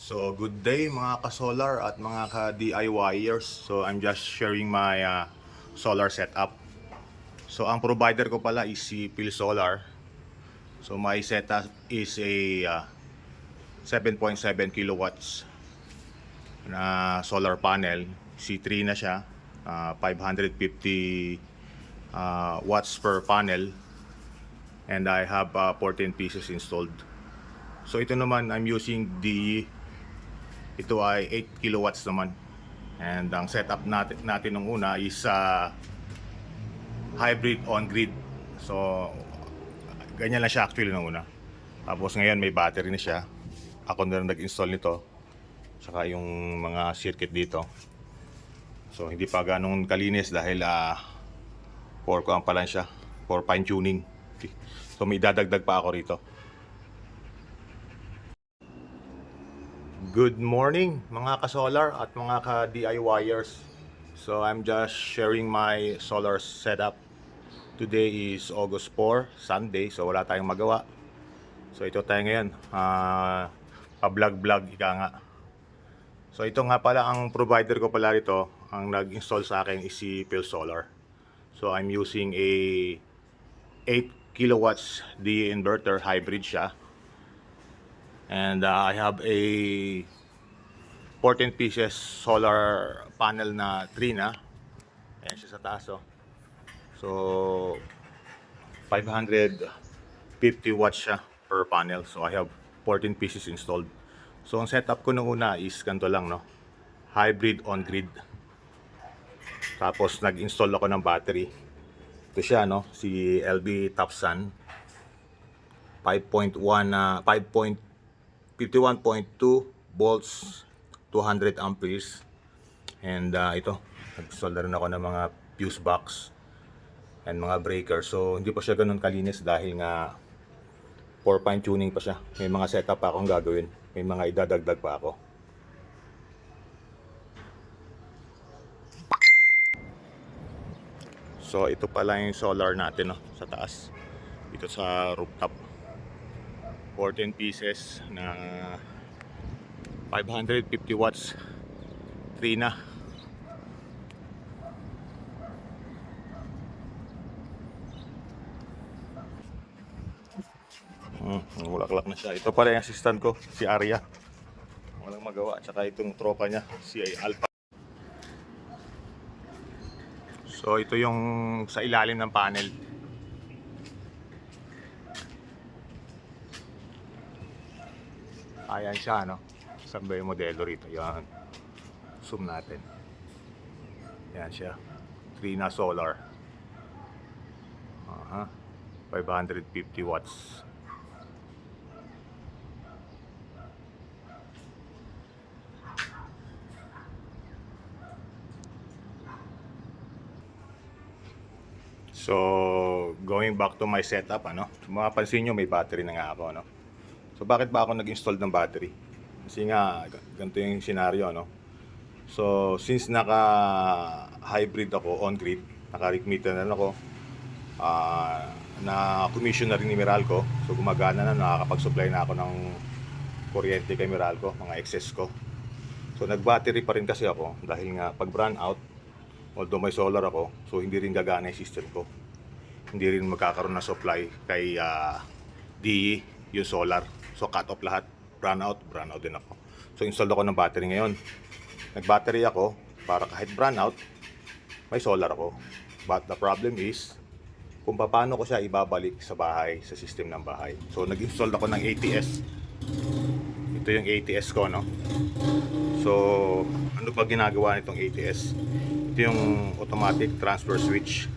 So, good day mga ka-solar at mga ka-DIYers. So, I'm just sharing my solar setup. So, ang provider ko pala is si Phil Solar. So, my setup is a 7.7 kilowatts na solar panel. C3 na siya. 550 watts per panel. And I have 14 pieces installed. So, ito naman, I'm using ito ay 8 kilowatts naman. And ang setup natin nung una is hybrid on-grid. So, ganyan lang siya actually nung una. Tapos ngayon may battery na siya. Ako na rin nag-install nito. Saka yung mga circuit dito. So, hindi pa ganong kalinis dahil for ko ang pala siya. For fine tuning. So, may dadagdag pa ako rito. Good morning mga ka-solar at mga ka-DIYers. So I'm just sharing my solar setup. Today is August 4, Sunday, so wala tayong magawa. So ito tayo ngayon, pa-vlog ika nga. So ito nga pala ang provider ko pala rito, ang nag-install sa akin is si Phil Solar. So I'm using a 8 kilowatts DE inverter, hybrid siya. And I have a 14 pieces solar panel na Trina. Ayan siya sa taas. So 550 watts siya per panel. So I have 14 pieces installed. So ang setup ko nung una is ganito lang, no? Hybrid on-grid. Tapos nag-install ako ng battery. Ito siya, no? Si LB Topsun 51.2 volts, 200 amperes. And ito, nag-install na rin ako ng mga fuse box and mga breaker. So hindi pa siya ganun kalinis dahil nga for fine tuning pa siya. May mga setup pa akong gagawin. May mga idadagdag pa ako. So ito pala yung solar natin, no, sa taas. Dito sa rooftop. 14 pieces na 550 watts Trina. Wulaklak na siya. Ito pala yung assistant ko, si Arya. Walang magawa. At saka itong tropa niya, si Alpha. So ito yung sa ilalim ng panel. Ayan siya, no? Saan ba yung modelo rito? Yan. Zoom natin. Yan siya. Trina Solar. 550 watts. So, going back to my setup, ano? Mapapansin nyo, may battery na nga ako, no? So bakit ba ako nag-install ng battery? Kasi nga ganito yung scenario, no? So since naka-hybrid ako, on-grid, naka-meter na ako, na-commission na rin ni Meralco. So gumagana na, nakakapag-supply na ako ng kuryente kay Meralco, mga excess ko. So nag-battery pa rin kasi ako dahil nga pag brownout out, although may solar ako, so hindi rin gagana yung system ko. Hindi rin magkakaroon ng supply kay DE, yung solar. So cut off lahat, brownout din ako. So install ako ng battery ngayon. Nag-battery ako para kahit brownout, may solar ako. But the problem is, kung paano ko siya ibabalik sa bahay, sa system ng bahay. So nag-install ako ng ATS. Ito yung ATS ko, no? So ano ba ginagawa nitong ATS? Ito yung automatic transfer switch.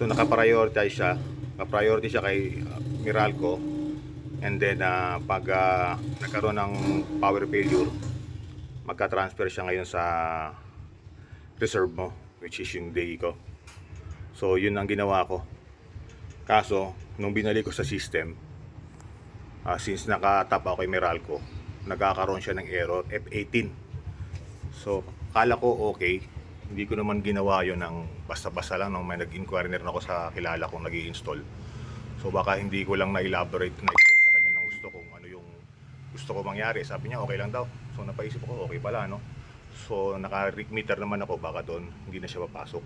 So naka-prioritize siya. Naka-priority siya kay Meralco. And then pag nagkaroon ng power failure, magka-transfer siya ngayon sa reserve mo, which is yung DE ko. So yun ang ginawa ko. Kaso nung binalik ko sa system, since naka-tap ako kay Meralco, nagkakaroon siya ng error F18. So kala ko okay. Hindi ko naman ginawa yun ng basta-basta lang nung may nag-inquire na rin ako sa kilala kong nag-i-install. So baka hindi ko lang na-elaborate na gusto ko mangyari. Sabi niya okay lang daw. So napaisip ako, okay pala, no? So naka-rig meter naman ako, baka doon hindi na siya papasok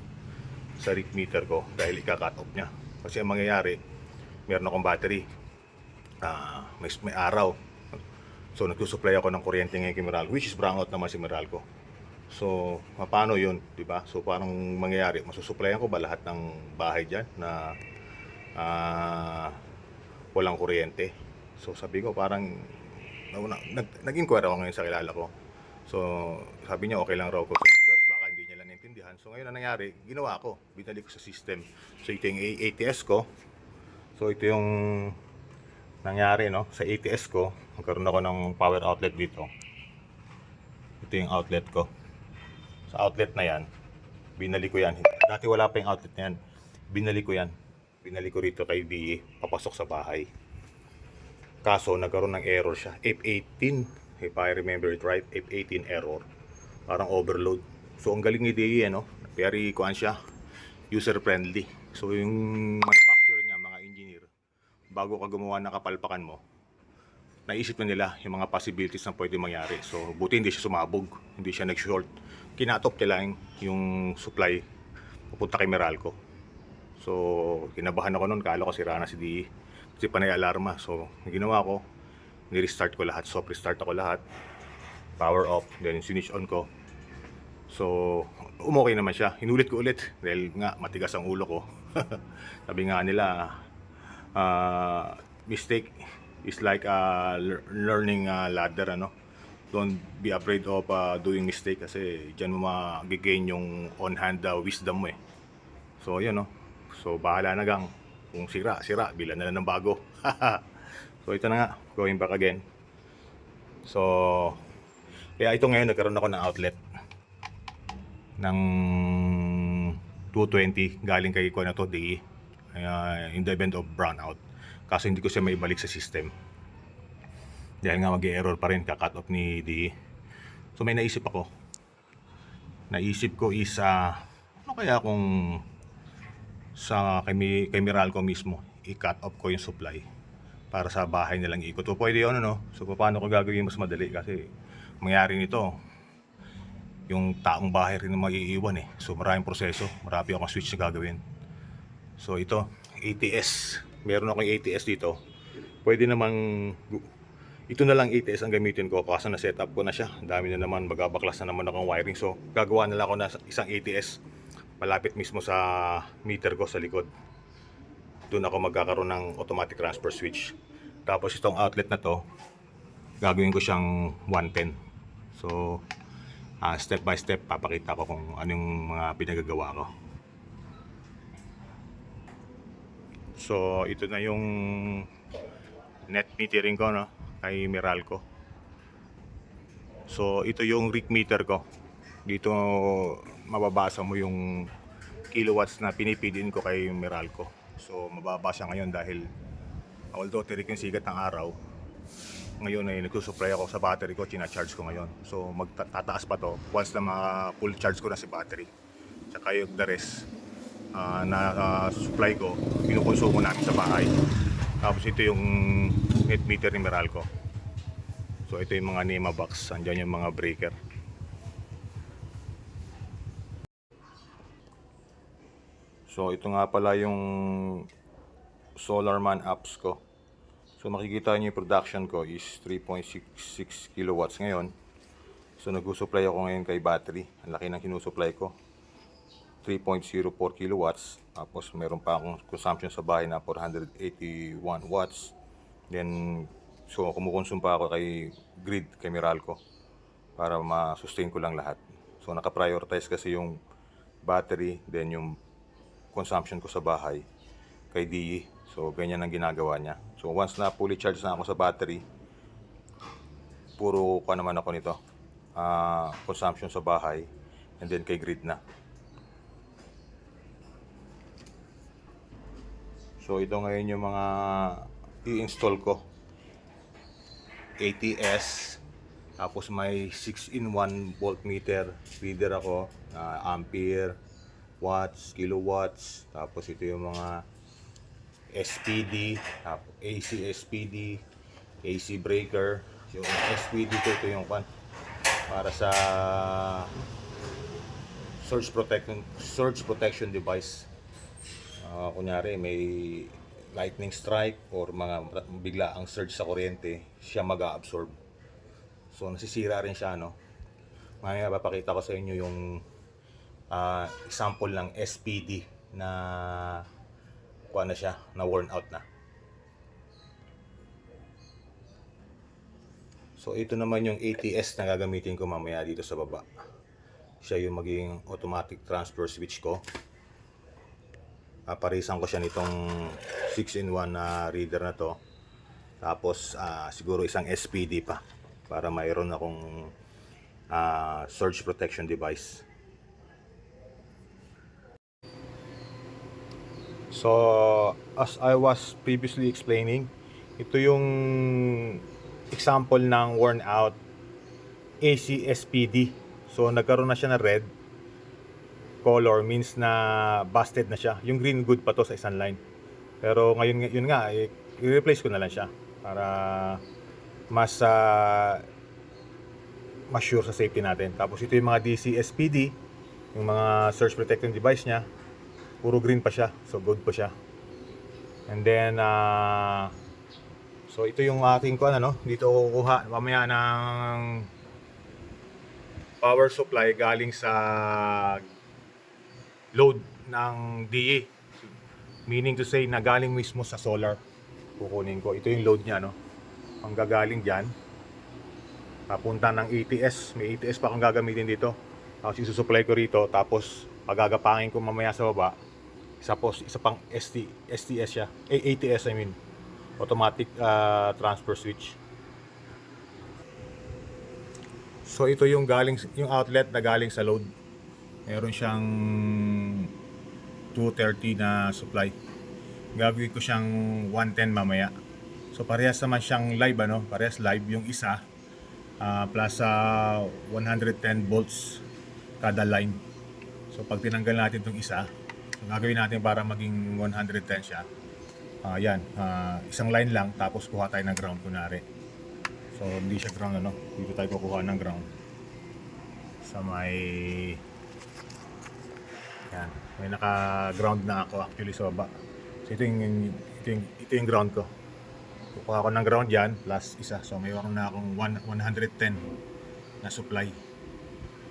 sa rig meter ko dahil ika-cut off niya. Kasi ang mangyayari, meron akong battery, may araw. So nagsusupply ako ng kuryente ngayon kay Meralco, which is brownout naman si Meralco. So paano yun, di ba? So parang mangyayari, masusupplyan ko ba lahat ng bahay dyan na walang kuryente? So sabi ko parang nag-inquire ako ngayon sa kilala ko. So sabi niya okay lang raw ko, baka hindi niya lang naintindihan. So ngayon ang nangyari, ginawa ko, binalik ko sa system. So ito yung ATS ko. So ito yung nangyari, no, sa ATS ko. Magkaroon ako ng power outlet dito. Ito yung outlet ko. Sa outlet na yan, binalik ko yan. Dati wala pa yung outlet na yan. Binalik ko yan. Binalik ko rito kay DE, papasok sa bahay. Kaso nagkaroon ng error siya. F18, if I remember it right, F18 error. Parang overload. So ang galing ni DE, no? Very kuan siya, user friendly. So yung manufacturer niya, mga engineer, bago ka gumawa ng kapalpakan mo, naisip na nila yung mga possibilities na pwede mangyari. So buti hindi siya sumabog, hindi siya nag-short. Kinatop nila yung supply pupunta kay Meralco. So kinabahan ako noon, kala ko sira na si DE kasi panay alarma. So ginawa ko, ni-restart ko lahat, soft restart ako lahat, power off, then switch on ko. So umokay naman siya. Hinulit ko ulit dahil nga matigas ang ulo ko. Sabi nga nila, mistake is like a learning ladder, ano. Don't be afraid of doing mistake kasi diyan mo mag-gain yung on-hand wisdom mo eh. So yun, no. So bahala na gang. Kung sira, bilan na lang ng bago. So ito na nga, going back again. So kaya ito ngayon nagkaroon ako ng outlet ng 220 galing kay ko na to DE, in the event of brownout. Kaso hindi ko siya maibalik sa system dahil nga mag-error pa rin, ka-cut off ni DE. So may naisip ako. Naisip ko is ano kaya kung sa kay Meralco mismo i-cut off ko yung supply para sa bahay nilang ikot. O pwede yun, ano? So paano ko gagawin mas madali kasi mangyari nito, yung taong bahay rin na maiiwan eh. So maraming proseso, marami akong switch na gagawin. So ito, ATS. Meron akong ATS dito. Pwede namang ito na lang ATS ang gamitin ko kasi na setup ko na siya. Ang dami na naman, magabaklas na naman akong wiring. So gagawa na lang ako na isang ATS malapit mismo sa meter ko sa likod. Doon ako magkakaroon ng automatic transfer switch. Tapos itong outlet na to, gagawin ko siyang 110. So step by step papakita ko kung anong mga pinagagawa ko. So ito na yung net metering ko, no, kay Meralco. So ito yung rig meter ko. Dito mababasa mo yung kilowatts na pinipidin ko kay Meralco. So mababa siya ngayon dahil although tirik yung sigat ng araw, ngayon ay nagsusupply ako sa battery ko, china-charge ko ngayon. So magtataas pa to once na full charge ko na si battery. Tsaka yung the rest na supply ko, pinukonsumo namin sa bahay. Tapos ito yung net meter ni Meralco. So ito yung mga NEMA box, andyan yung mga breaker. So ito nga pala yung Solarman apps ko. So makikita niyo yung production ko is 3.66 kilowatts ngayon. So nag-supply ako ngayon kay battery. Ang laki ng kinusupply ko, 3.04 kilowatts. Tapos meron pa akong consumption sa bahay na 481 watts. Then so kumukonsume pa ako kay grid, kay Meralco, para ma-sustain ko lang lahat. So naka-prioritize kasi yung battery, then yung consumption ko sa bahay kay DE. So ganyan ang ginagawa niya. So once na fully charged na ako sa battery, puro ka naman ako nito, consumption sa bahay, and then kay grid na. So ito ngayon yung mga i-install ko. ATS, tapos may 6-in-1 voltmeter reader ako, ampere, watts, kilowatts. Tapos ito yung mga SPD, AC SPD, AC breaker, Yung SPD ko, ito yung pan para sa surge protection device. Kunyari may lightning strike or mga bigla ang surge sa kuryente, siya mag-absorb. So nasisira rin siya, no? Mamaya papakita ko sa inyo yung example ng SPD na kuha na siya, na worn out na. So ito naman yung ATS na gagamitin ko mamaya dito sa baba. Siya yung maging automatic transfer switch ko. Parisan ko siya nitong 6-in-1 na reader na to. Tapos siguro isang SPD pa para mayroon akong surge protection device. So as I was previously explaining, ito yung example ng worn out AC SPD. So nagkaroon na siya ng red color, means na busted na siya. Yung green good pa to sa isang line. Pero ngayon yun nga, i-replace ko na lang siya para mas sure sa safety natin. Tapos ito yung mga DC SPD, yung mga surge protecting device niya, puro green pa siya. So good pa siya. And then so ito yung ating dito ko kukuha mamaya ng power supply galing sa load ng DE, meaning to say na galing mismo sa solar. Kukunin ko, ito yung load niya, ang gagaling dyan papunta ng ATS. May ATS pa akong gagamitin dito, tapos isusupply ko rito, tapos pagagapangin ko mamaya sa baba, isa pang STS siya, ATS I mean, automatic transfer switch. So ito yung outlet na galing sa load. Meron siyang 230 na supply. Gagawin ko siyang 110 mamaya. So parehas naman siyang live, parehas live yung isa, plus 110 volts kada line. So pag tinanggal natin itong isa, gagawin natin para maging 110 siya. Yan, isang line lang, tapos kuha tayo ng ground kunwari. So hindi siya ground, dito tayo kukuha ng ground sa may yan, may naka-ground na ako actually sa baba. So ito yung ground ko. Kukuha ko ng ground yan plus isa. So mayroon na akong 110 na supply.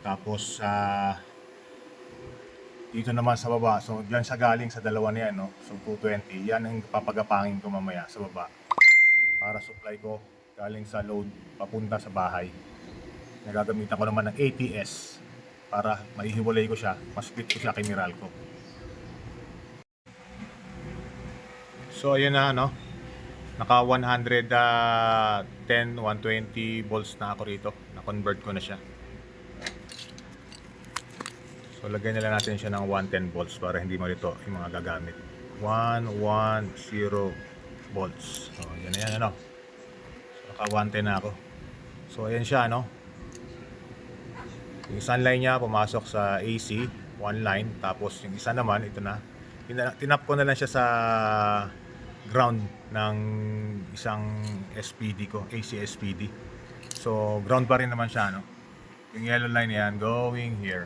Tapos dito naman sa baba, so diyan siya galing sa dalawa na yan, so 220. Yan ang papagapangin ko mamaya sa baba para supply ko galing sa load papunta sa bahay. Nagagamitan ko naman ng ATS para maihiwalay ko siya, mas-split ko siya kay Meralco. So ayan na, naka 110, 120 volts na ako rito. Na-convert ko na siya. So lagyan na lang natin siya ng 110 volts para hindi malito yung mga gagamit. 110 volts. So yan na yan, So naka 110 na ako. So ayan siya, Yung isang line niya pumasok sa AC, one line, tapos yung isa naman, ito na. Tinap ko na lang siya sa ground ng isang SPD ko, AC SPD. So ground pa rin naman siya, Yung yellow line yan going here.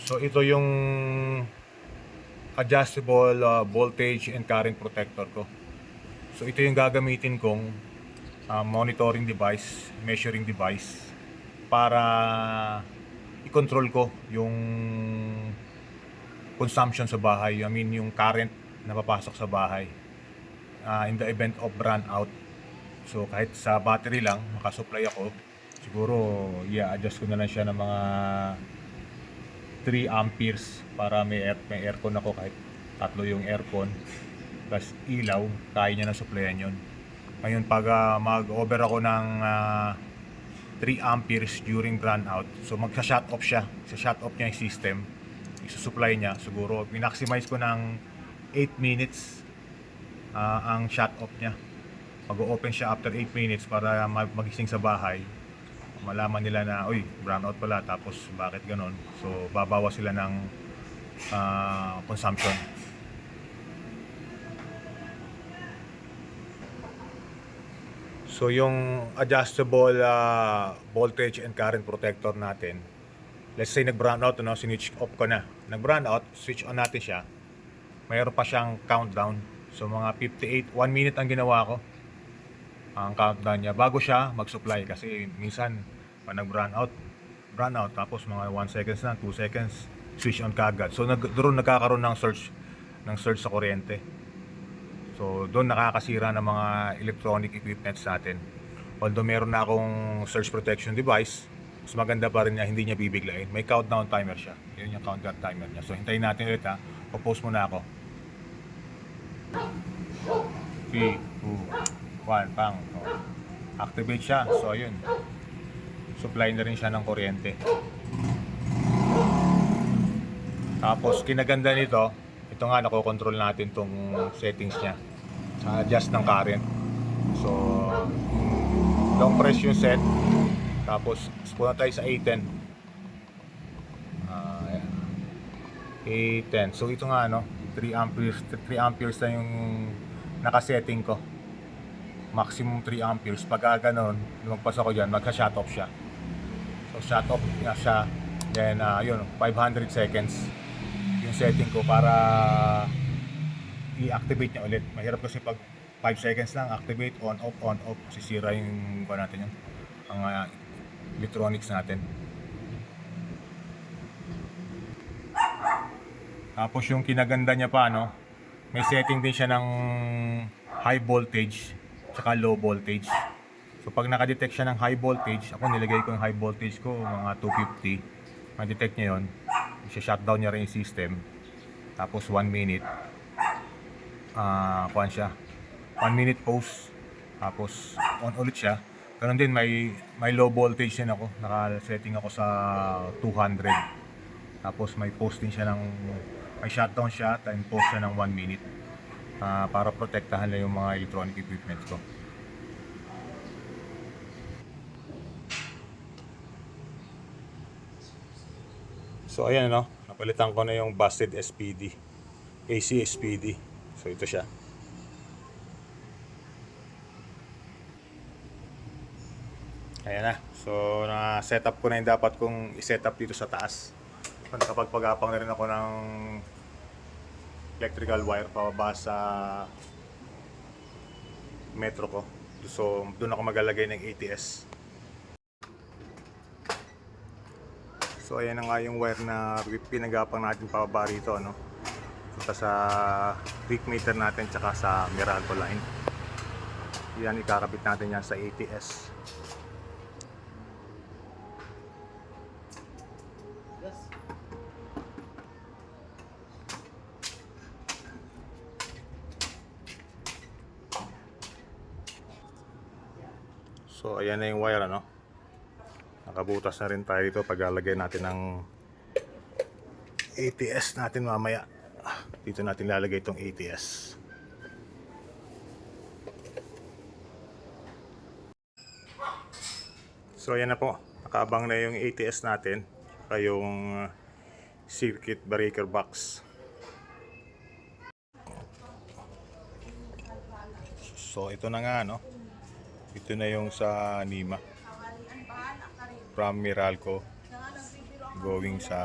So ito yung adjustable voltage and current protector ko. So ito yung gagamitin kong monitoring device, measuring device para i-control ko yung consumption sa bahay. I mean yung current na papasok sa bahay in the event of brownout. So kahit sa battery lang makasupply ako, siguro i-adjust ko na lang siya ng mga 3 amperes para may aircon ako, kahit tatlo yung aircon plus ilaw, kaya niya na supplyan yun. Ngayon pag mag-over ako ng 3 amperes during brownout, so magsa-shut off siya, shut off niya yung system, isusupply niya, siguro minmaximize ko ng 8 minutes ang shut off niya. Mag-open siya after 8 minutes para magising sa bahay, malaman nila na, brownout pala, tapos bakit ganon. So babawas sila ng consumption. So yung adjustable voltage and current protector natin, let's say nag-brown out, no? Switch off ko na. Nag-brown out, switch on natin siya. Mayroon pa siyang countdown. So mga 58, 1 minute ang ginawa ko. Ang countdown niya bago siya mag-supply kasi minsan pag nag-brown out, tapos mga 1 seconds na, 2 seconds, switch on kaagad. So doon nagkakaroon ng surge sa kuryente. So doon nakakasira ng mga electronic equipments natin. Although meron na akong surge protection device, mas maganda pa rin niya, hindi niya bibiglain. May countdown timer siya. Yun yung countdown timer niya. So hintayin natin ulit ha. Pause muna ako. 3, 2, 1, pang. Oh. Activate siya. So yun. Supply na rin siya ng kuryente. Tapos kinaganda nito, ito nga nakokontrol natin tong settings niya. Adjust ng current. So long press yung set. Tapos punta tayo sa A10. 810. So ito nga 3 amperes na yung nakasetting ko. Maximum 3 amperes. Pag ganoon, lumagpas ako diyan, magka-shut off siya. So shut off na siya. Then yun, 500 seconds yung setting ko para i-activate niya ulit. Mahirap kasi pag 5 seconds lang, activate, on off, sisira yung natin yun, ang electronics natin. Tapos yung kinaganda niya pa, may setting din siya ng high voltage tsaka low voltage. So pag nakadetect siya ng high voltage, ako nilagay ko yung high voltage ko, mga 250. Ma-detect niya yun, i-shutdown niya rin yung system. Tapos 1 minute, kuhan siya, 1 minute pause, tapos on ulit siya. Ganun din, may low voltage din ako, naka-setting ako sa 200. Tapos may pause din siya may shutdown siya, time pause siya ng 1 minute, para protektahan lang yung mga electronic equipment ko. So ayan, napalitan ko na yung busted SPD, AC SPD. So ito siya. Ayan na. So na-set up ko na yung dapat kong i-set up dito sa taas. Nakapagpagapang na rin ako ng electrical wire pababa sa metro ko. So doon ako maglalagay ng ATS. So ayan na nga yung wire na pinagapang natin pababa rito, punta sa weak meter natin tsaka sa Meralco line. Yan, ikakabit natin yan sa ATS. So ayan na yung wire, nakabutas na rin tayo dito. Paglalagay natin ng ATS natin mamaya. Dito natin lalagay itong ATS. So ayan na po, nakaabang na yung ATS natin, yung circuit breaker box. So ito na nga, ito na yung sa NEMA from Meralco going sa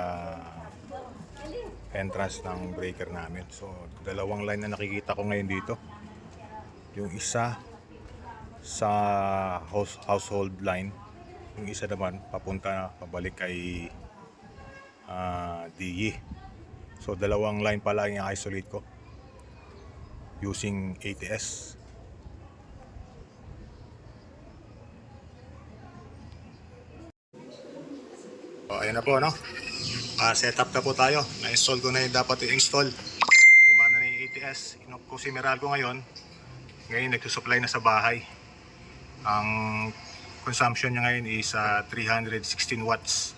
entrance ng breaker namin. So dalawang line na nakikita ko ngayon dito. Yung isa sa household line, yung isa naman pabalik kay DE. So dalawang line pala yung isolate ko using ATS. So ayan na po, set up na po tayo. Na-install ko na yung dapat i-install. Gumana na yung ATS. Inok ko si Meralco ngayon nagsusupply na sa bahay. Ang consumption niya ngayon is 316 watts.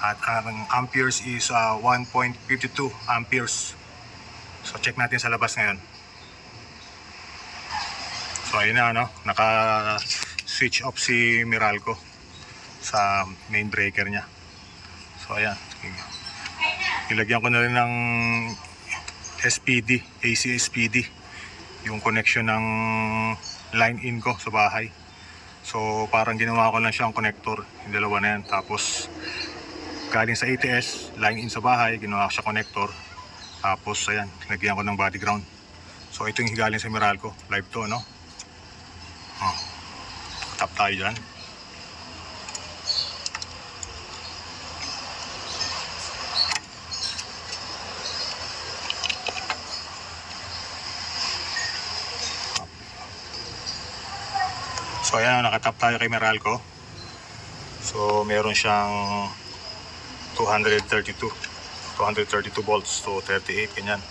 At ang amperes is 1.52 amperes. So check natin sa labas ngayon. So ayun na, naka-switch off si Meralco sa main breaker niya. So ayan. Nilagyan ko na rin ng SPD, AC SPD, yung connection ng line in ko sa bahay. So parang ginawa ko lang siyang connector, yung dalawa na yan. Tapos galing sa ATS, line in sa bahay, ginawa ko siya connector. Tapos ayan, nagyan ko ng body ground. So ito yung galing sa Meralco, live to, no? Tap tayo dyan. So ayan, nakatap tayo kay Meralco. So meron siyang 232 volts to 38, ganyan.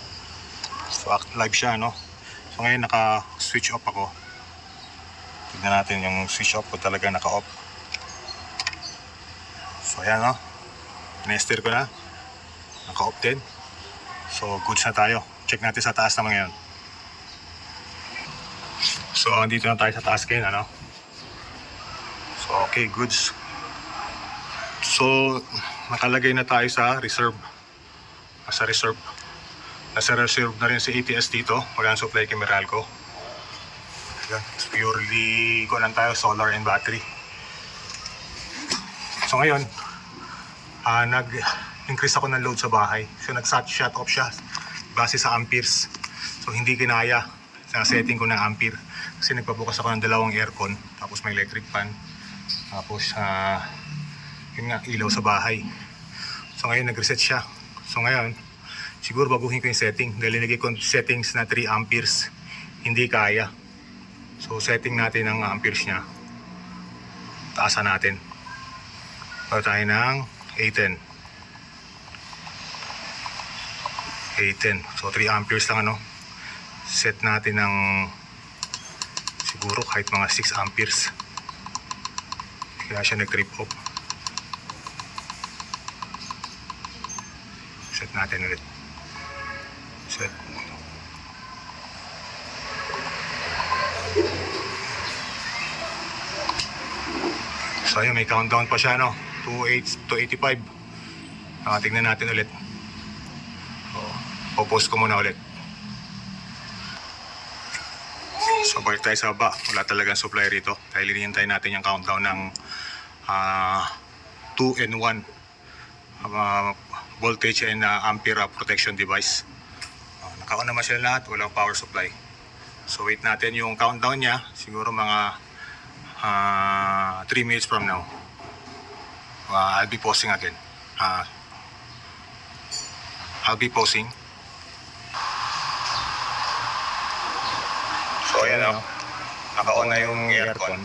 So live siya, no? So ngayon naka-switch off ako. Tignan natin yung switch off ko, talaga naka-off. So ayan, no? Nester ko na. Naka-off din. So goods na tayo. Check natin sa taas naman ngayon. So andito na tayo sa taas ngayon, ano? So okay, goods. So nakalagay na tayo sa reserve. Nasa reserve na rin si ATS dito. Magandang supply kay Meralco. Ayan, purely ko lang tayo, solar and battery. So ngayon, nag-increase ako ng load sa bahay. So nag-shut off siya base sa amperes. So hindi kinaya sa setting ko ng ampere. Kasi nagpabukas ako ng dalawang aircon, tapos may electric fan, tapos yun nga, ilaw sa bahay. So ngayon nag-reset siya. So ngayon, siguro baguhin ko yung setting. Dahil nilagay ko settings na 3 amperes, hindi kaya. So setting natin ang amperes niya. Taasan natin. Pag tayo ng 810. 810. So 3 amperes lang, ano. Set natin ng siguro kahit mga 6 amperes. Kaya siya nag-trip off. Set natin ulit. Set. So ayun, may countdown pa siya, no? 285. Tingnan natin ulit. Popost ko muna ulit. So balik tayo sa baba. Wala talagang supply rito. Dahil hinihintay natin yung countdown ng 2 and 1 voltage and ampere protection device. Naka-on naman sila lahat. Walang power supply. So wait natin yung countdown niya. Siguro mga 3 minutes from now. I'll be pausing again. I'll be pausing. So ayan, naka-on na yung aircon.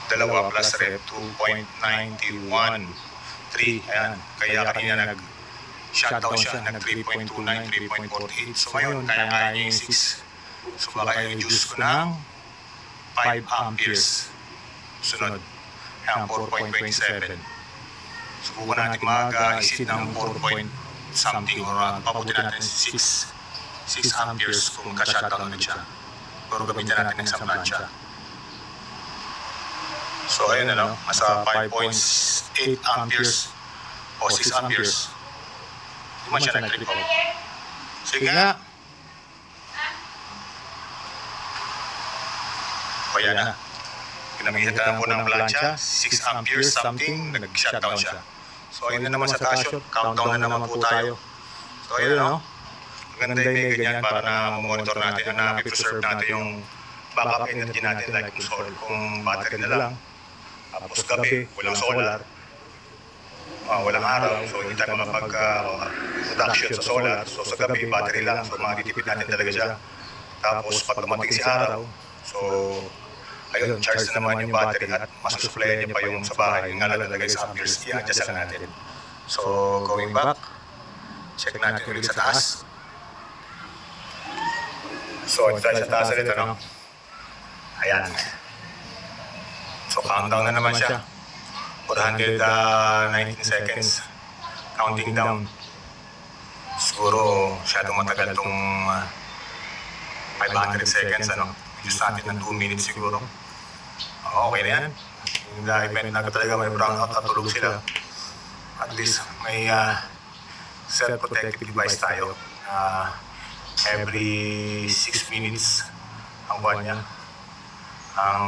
Dalawa plus ref, 2.91. 3, ayan. Kaya kanina nag-shutdown siya, nag-3.29, 3.48. So ngayon, kaya niya yung 6. So baka i-reduce ko ng 5 amperes. Sunod, ayan, 4.27. Subukan natin mag-isip ng 4 point something or pabuti natin 6 amperes kung magka-shutdown ulit siya. Pero gamitin natin ng isang plancha. So ayun na, nasa 5.8 amperes o 6 amperes. Hindi man siya nag-trip off. Sige nga. O yan na. Pinamitan ko ng plancha, 6 amperes something, nag-shutdown siya. So ayun na naman sa tasyo, countdown na naman po tayo. So ayun, maganda yung may ganyan para na monitor natin, na preserve natin yung backup energy natin, like kung battery na lang. Tapos gabi, walang solar, walang araw, so hindi tayo makapag-production sa solar. So sa gabi, battery lang, so matitipid natin talaga siya. Tapos pag dumating si araw, so ayun, charge na naman yung battery at masusupply niya pa yung sa bahay, yung nalalagay sa amperes, i-adjust na natin. So going back, check natin ulit sa taas. So ito tayo sa taas ulit, ayan. So countdown na naman siya. 419 seconds. Counting down. Siguro masyadong matagal itong 500 seconds. Use natin ng 2 minutes siguro. Okay na yan. Dahil na talaga may brownout at tulog sila. At least may self-protective device tayo. Every 6 minutes ang buwan niya. Ang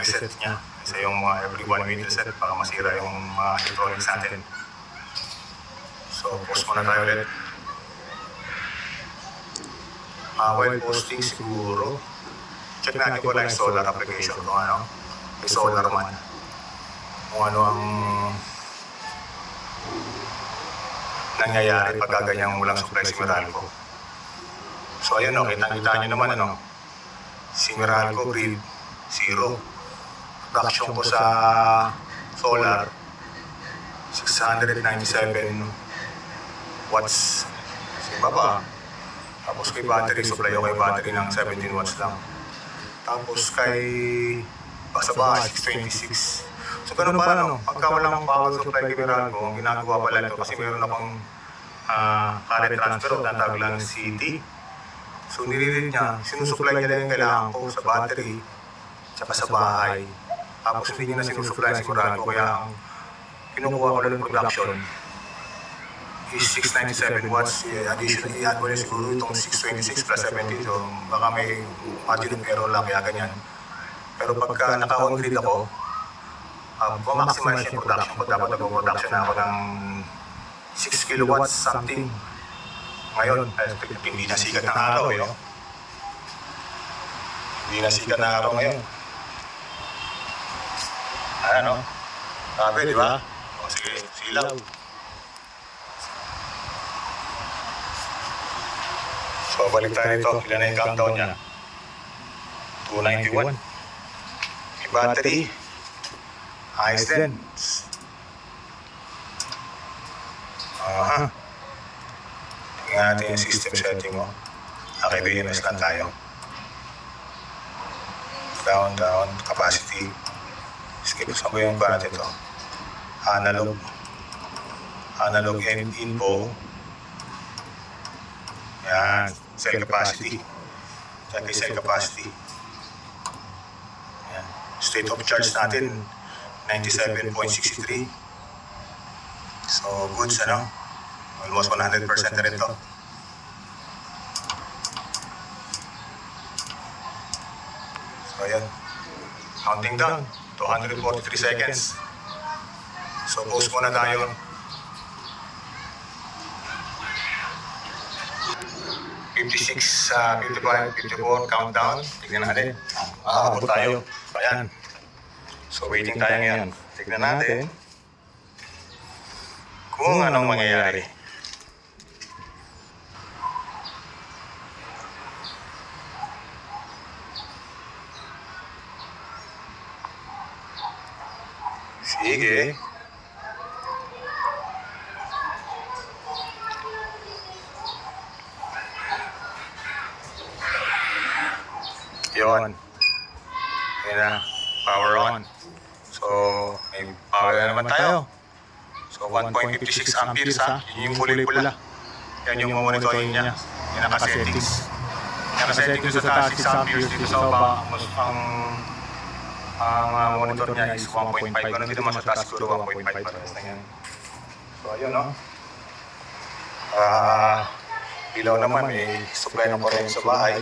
reset niya. Isa yung every 1 minute reset para masira yung mga electronics natin. So, post muna tayo ulit. While posting siguro, check natin kung yung solar application kung ano. May solar man. Kung ano ang nangyayari pag ganyang walang supply si Meralco. So ayun o, kita nyo naman ano. Si Meralco grid 0. Production ko sa solar 697 watts. Sa baba. Tapos kay battery, supply ako kay battery ng 17 watts lang. Tapos kay sa bahay, 626. So ganun pa no, pagka walang power supply kay Meralco, ang ginagawa pala ito kasi meron akong current transfer o tatawag lang CT. So nire-read niya, sinusupply niya lang yung kailangan ko sa battery tsaka sa bahay. Tapos hindi niya na sinusupply si Meralco, kaya ang kinukuha ko lang ng production is 697 watts. Additional, i-add ko rin siguro itong 626 plus 17. So baka may margin of error lang kaya ganyan. Pero pagka naka-on grid ako, ma-maximize yung production ko. Dapat nag-production na ako ng 6 kilowatts something. Ngayon, hindi na sikat ng araw eh. Hindi na sikat ng araw ngayon. Ano? Sabi, di ba? O sige, silaw. So, balik tayo dito. Ilan na yung countdown niya? 291. May battery. Ayos din. Tingnan natin yung system setting mo. Okay, BMS lang tayo. Down, capacity. Skip, saan ba yung ba natin ito? Analog and info. Yan, cell capacity. Check yung cell capacity. Yan. State of charge natin, 97.63. So, goods ano? Almost 100% na rin ito. So, yan. Counting down. 243 seconds. So, post muna tayo. 56, 55, 54, countdown. Tignan natin. Aabot tayo. Ayan. So, waiting tayo ngayon. Tignan natin kung anong mangyayari. Sige. Yun. Yan na. Power on. So, may power na naman tayo. So, 1.56 amperes ha. Yun yung pula. Yan yung monitoring niya. Yan naka-settings. Naka-settings sa taas 6 amperes. Dito sa baba, ang monitor niya is 1.5. Ano dito mas sa taas siguro 1.5 pa rin na yan. So, ayun no. Ilaw naman, may supply ng kuryente sa bahay.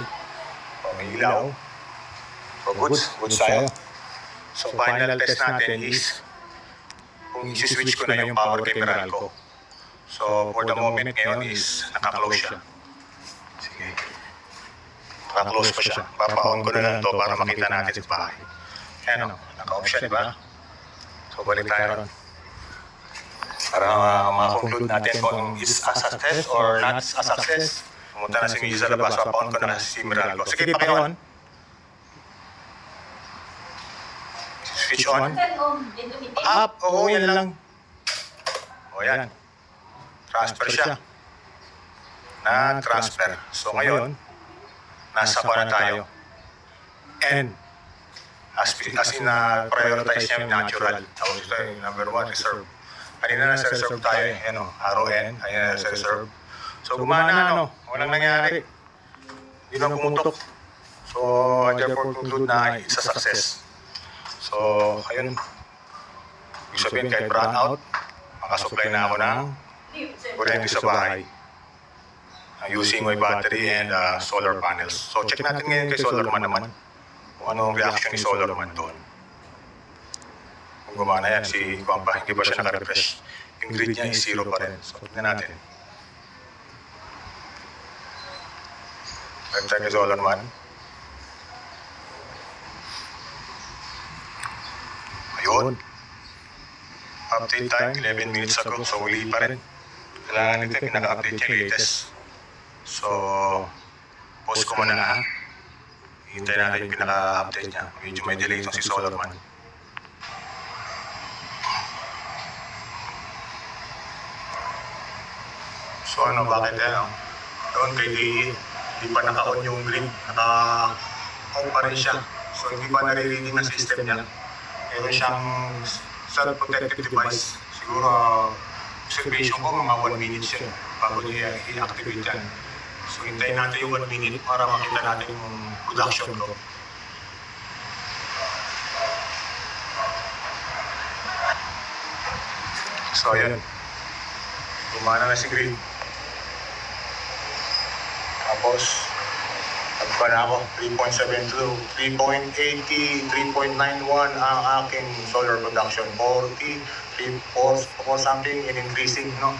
May ilaw. So, goods tayo. So, final test natin is kung isi-switch ko na yung power kay Meralco. So, for the moment ngayon is naka-close siya. Sige. Naka-close pa siya. Papa-on ko na lang ito para makita natin sa bahay. Ayan o, naka-off siya, di ba? So, balik tayo ron. Para ma-conclude natin kung is a success or not a success. Pumunta na si Mrs. sa labas, papa-on ko na si Meralco. Sige, paki-on. Switch on. Up. Oo, yan lang. O, yan. Transfer siya. Na-transfer. So, ngayon, nasa pa na tayo. And, as in, prioritize niya yung natural. Tawag ito yung number 1, reserve. Kanina nasa reserve tayo. Ayan o, RON. Ayan nasa reserve. So, gumana, ano? Walang nangyari. Hindi na pumutok. So, therefore, conclude na it's a success. So, ayun. Ibig sabihin, kahit brownout, makasupply na ako ng kuryente sa bahay using my battery and solar panels. So check natin ngayon kay Solarman naman kung ano ang reaction ni Solarman doon. Kung gumana yan, si Kwampa, hindi ba siya naka-refresh? Yung grid niya is 0 pa rin. So tignan natin. Let's check kay Solarman. Ayun. Update time, 11 minutes ago. So uli pa rin. Kailangan nito pinaka-update yung latest. So, post ko muna ha. Hintayin natin yung pinaka-update niya. Medyo may delay itong si Solarman. So ano, bakit yan? Doon kay DE, hindi pa naka-on yung grid. Naka-on pa rin siya. So hindi pa nare-reading ng system niya. Meron siyang self-protective device. Siguro, observation ko mga 1 minute siya bago niya i-activate yan. So hintayin natin yung 1 minute para makita natin yung production ko. So ayan, gumana na si grid. Tapos, nagpa na ako, 3.72, 3.80, 3.91 ang aking solar production. 40, 4 something and increasing, no?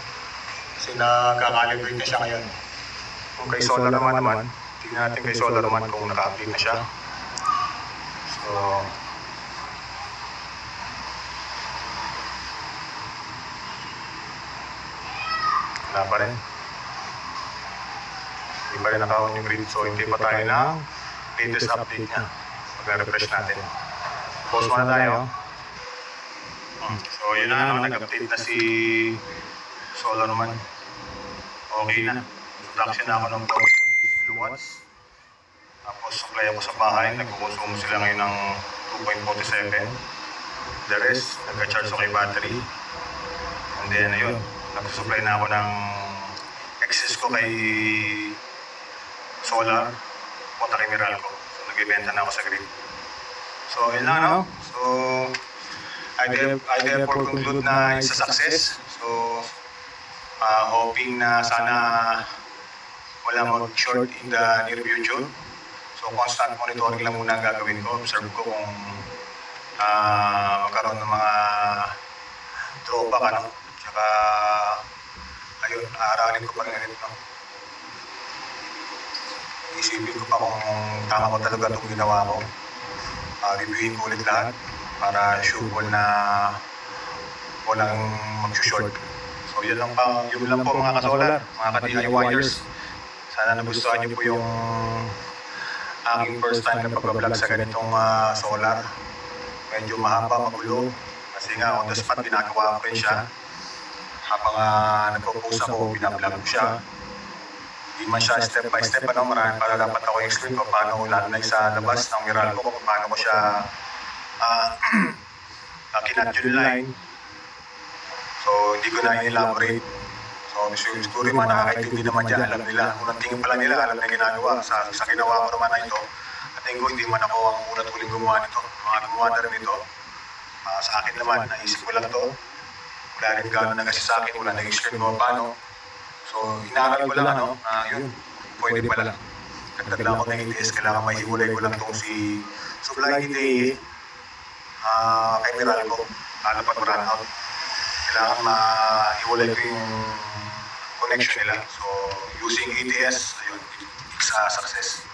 Kasi nakakalibrate na siya ngayon. Kung kay Solar naman, tingnan natin kay Solar naman kung naka-update na siya. So, wala pa rin. Hindi pa rin naka-on yung grid. So, hindi pa tayo ng latest update niya. Mag-refresh natin. Pause muna tayo. So, yun na, no? Nag-update na si Solar naman. Okay na. Production na ako ng 4.6 kilowatts. Tapos supply ako sa bahay. Nagkukonsumo sila ngayon ng 2.47. The rest, nagka-charge ako kay battery. And then, ayun, nagsusupply na ako ng excess ko kay Solar o kay Meralco. So, nag-ibenta na ako sa grid. So, yun lang, no? So, I therefore conclude na it's a success. So, hoping na sana wala mag-short in the near future. So constant monitoring lang muna ang gagawin ko. Observe ko kung magkaroon ng mga drawback, ano. Tsaka, ayun, aaralin ko pa rin ito. Isipin ko pa kung tama ko talaga itong ginawa ko. Reviewin ko ulit lahat para sure ko na walang mag-short. So yun lang po mga kasolar, mga ka-DIYers. Sana nagustuhan niyo po yung aking first time na pag-vlog sa ganitong solar. Medyo mahaba, magulo. Kasi nga on the spot ginagawa ko rin siya. Habang nagpo-post ako, binablog ko siya. Hindi man siya step by step, marami para dapat ako explain ko paano lalo na sa labas ng Meralco ko, paano ko siya kinat yung line. So hindi ko na elaborate. So siguro yung mga nakakaintindi naman dyan, alam nila. Unang tingin pa lang nila, alam na ginagawa. Sa ginawa ko naman na ito, at tingin ko hindi man ako ang unang huling gumawa nito. Mga gumawa na rin ito. Sa akin naman, naisip ko lang ito. Wala rin gano'n na kasi sa akin, wala nag-explain ko paano. So inaaral ko lang, yun, pwede pala. Dagdag lang ako ng ETS, kailangan maihiwalay ko lang itong si supply ni DE kay Meralco. Paano pag run out? Kailangan maihiwalay ko yung connection nila. So, using ETS, ayun, it's a success.